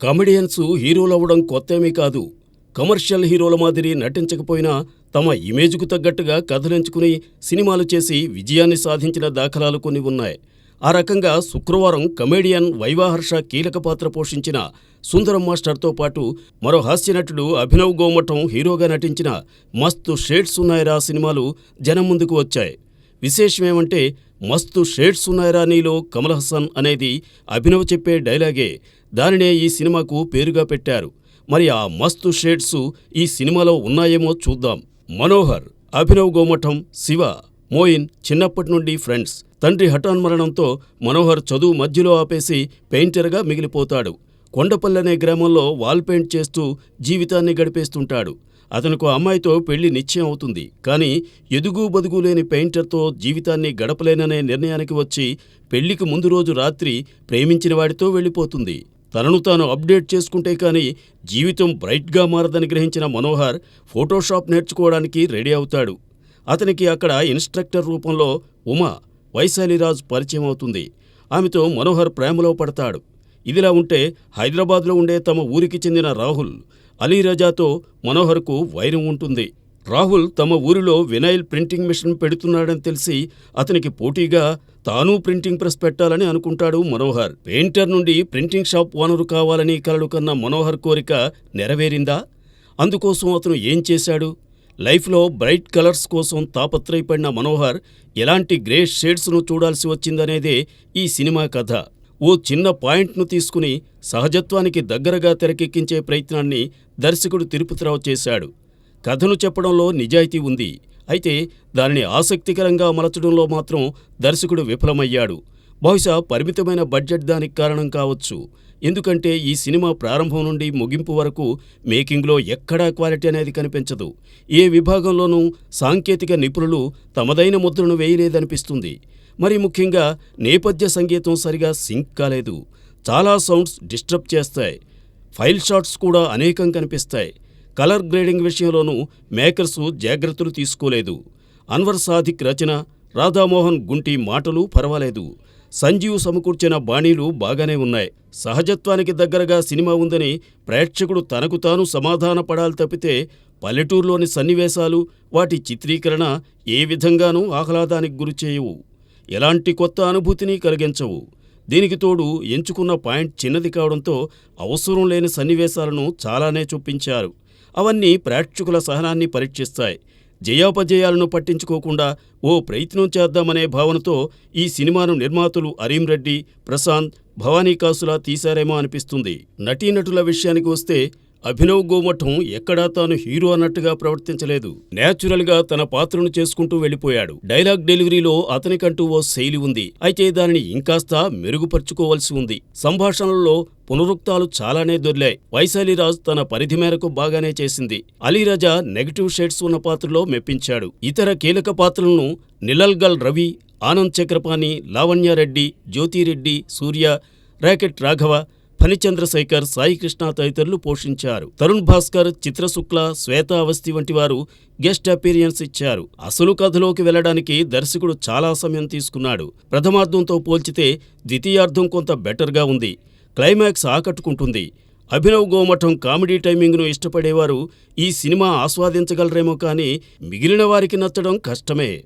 Comedians హీరోలవ్వడం కొత్తేమీ కాదు. Commercial హీరోల మాదిరి నటించకపోయినా తమ ఇమేజ్కు తగ్గట్టుగా కథలెంచుకుని సినిమాలు చేసి విజయాన్ని సాధించిన దాఖలాలు కొన్ని ఉన్నాయి. ఆ రకంగా శుక్రవారం కమెడియన్ వైవా హర్ష కీలక పాత్ర పోషించిన సుందరం మాస్టర్తో పాటు మరో హాస్యనటుడు అభినవ్ గోమటం హీరోగా నటించిన మస్తు షేడ్స్ ఉన్నాయిరా సినిమాలు జనం ముందుకు వచ్చాయి. విశేషమేమంటే మస్తు షేడ్స్ ఉన్నాయిరా నీలో కమల్ హసన్ అనేది అభినవ్ చెప్పే డైలాగే. దానినే ఈ సినిమాకు పేరుగా పెట్టారు. మరి ఆ మస్తు షేడ్స్ ఈ సినిమాలో ఉన్నాయేమో చూద్దాం. మనోహర్, అభినవ్ గోమటం, శివ, మోయిన్ చిన్నప్పటి నుండి ఫ్రెండ్స్. తండ్రి హఠాన్మరణంతో మనోహర్ చదువు మధ్యలో ఆపేసి పెయింటర్గా మిగిలిపోతాడు. కొండపల్లి అనే గ్రామంలో వాల్ పెయింట్ చేస్తూ జీవితాన్ని గడిపేస్తుంటాడు. అతనుకు అమ్మాయితో పెళ్లి నిశ్చయం అవుతుంది. కానీ ఎదుగు బదుగు లేని పెయింటర్తో జీవితాన్ని గడపలేననే నిర్ణయానికి వచ్చి పెళ్లికి ముందు రోజు రాత్రి ప్రేమించిన వాడితో వెళ్ళిపోతుంది. తనను తాను అప్డేట్ చేసుకుంటే కానీ జీవితం బ్రైట్గా మారదని గ్రహించిన మనోహర్ ఫోటోషాప్ నేర్చుకోవడానికి రెడీ అవుతాడు. అతనికి అక్కడ ఇన్స్ట్రక్టర్ రూపంలో ఉమా, వైశాలిరాజ్ పరిచయం అవుతుంది. ఆమెతో మనోహర్ ప్రేమలో పడతాడు. ఇదిలా ఉంటే హైదరాబాద్లో ఉండే తమ ఊరికి చెందిన రాహుల్, అలీరజాతో మనోహర్కు వైరం ఉంటుంది. రాహుల్ తమ ఊరిలో వినైల్ ప్రింటింగ్ మిషన్ పెడుతున్నాడని తెలిసి అతనికి పోటీగా తానూ ప్రింటింగ్ ప్రెస్ పెట్టాలని అనుకుంటాడు మనోహర్. పెయింటర్ నుండి ప్రింటింగ్ షాప్ ఓనరు కావాలని కలలు కన్న మనోహర్ కోరిక నెరవేరిందా? అందుకోసం అతను ఏం చేశాడు? లైఫ్లో బ్రైట్ కలర్స్ కోసం తాపత్రయపడిన మనోహర్ ఎలాంటి గ్రే షేడ్స్ను చూడాల్సి వచ్చిందనేదే ఈ సినిమా కథ. ఓ చిన్న పాయింట్ను తీసుకుని సహజత్వానికి దగ్గరగా తెరకెక్కించే ప్రయత్నాన్ని దర్శకుడు తిరుపతిరావు చేశాడు. కథను చెప్పడంలో నిజాయితీ ఉంది. అయితే దానిని ఆసక్తికరంగా మలచడంలో మాత్రం దర్శకుడు విఫలమయ్యాడు. బహుశా పరిమితమైన బడ్జెట్ దానికి కారణం కావచ్చు. ఎందుకంటే ఈ సినిమా ప్రారంభం నుండి ముగింపు వరకు మేకింగ్లో ఎక్కడా క్వాలిటీ అనేది కనిపించదు. ఏ విభాగంలోనూ సాంకేతిక నిపుణులు తమదైన ముద్రను వేయలేదనిపిస్తుంది. మరి ముఖ్యంగా నేపథ్య సంగీతం సరిగా సింక్ కాలేదు. చాలా సౌండ్స్ డిస్టర్బ్ చేస్తాయి. ఫైల్ షాట్స్ కూడా అనేకం కనిపిస్తాయి. కలర్ గ్రేడింగ్ విషయంలోనూ మేకర్సు జాగ్రత్తలు తీసుకోలేదు. అన్వర్ సాదిక్ రచన, రాధామోహన్ గుంటి మాటలు పర్వాలేదు. సంజీవ్ సమకూర్చిన బాణీలు బాగానే ఉన్నాయి. సహజత్వానికి దగ్గరగా సినిమా ఉందని ప్రేక్షకుడు తనకు తాను సమాధాన పడాలి తప్పితే పల్లెటూరులోని సన్నివేశాలు, వాటి చిత్రీకరణ ఏ విధంగానూ ఆహ్లాదానికి గురిచేయవు. ఎలాంటి కొత్త అనుభూతిని కలిగించవు. దీనికి తోడు ఎంచుకున్న పాయింట్ చిన్నది కావడంతో అవసరం లేని సన్నివేశాలను చాలానే చొప్పించారు. అవన్నీ ప్రేక్షకుల సహనాన్ని పరీక్షిస్తాయి. జయాపజయాలను పట్టించుకోకుండా ఓ ప్రయత్నం చేద్దామనే భావనతో ఈ సినిమాను నిర్మాతలు అరీం రెడ్డి, ప్రశాంత్, భవానీ కాసులా తీశారేమో అనిపిస్తుంది. నటీనటుల విషయానికి వస్తే అభినవ్ గోమటం ఎక్కడా తాను హీరో అన్నట్టుగా ప్రవర్తించలేదు. నేచురల్గా తన పాత్రను చేసుకుంటూ వెళ్ళిపోయాడు. డైలాగ్ డెలివరీలో అతనికంటూ ఓ శైలి ఉంది. అయితే దానిని ఇంకాస్త మెరుగుపరుచుకోవాల్సి ఉంది. సంభాషణలలో పునరుక్తాలు చాలానే దొర్లాయి. వైశాలిరాజ్ తన పరిధి మేరకు బాగానే చేసింది. అలీరజా నెగటివ్ షేడ్స్ ఉన్న పాత్రలో మెప్పించాడు. ఇతర కీలక పాత్రలను నిలల్గల్ రవి, ఆనంద్ చక్రపాణి, లావణ్యారెడ్డి, జ్యోతిరెడ్డి, సూర్య, రాకెట్ రాఘవ, ఫణిచంద్రశేఖర్, సాయికృష్ణ తదితరులు పోషించారు. తరుణ్ భాస్కర్, చిత్రశుక్ల, శ్వేతా అవస్థి వంటి వారు గెస్ట్ అపీరియన్స్ ఇచ్చారు. అసలు కథలోకి వెళ్లడానికి దర్శకుడు చాలా సమయం తీసుకున్నాడు. ప్రథమార్థంతో పోల్చితే ద్వితీయార్థం కొంత బెటర్గా ఉంది. క్లైమాక్స్ ఆకట్టుకుంటుంది. అభినవ్ గోమటం కామెడీ టైమింగ్ను ఇష్టపడేవారు ఈ సినిమా ఆస్వాదించగలరేమో కానీ మిగిలిన వారికి నచ్చడం కష్టమే.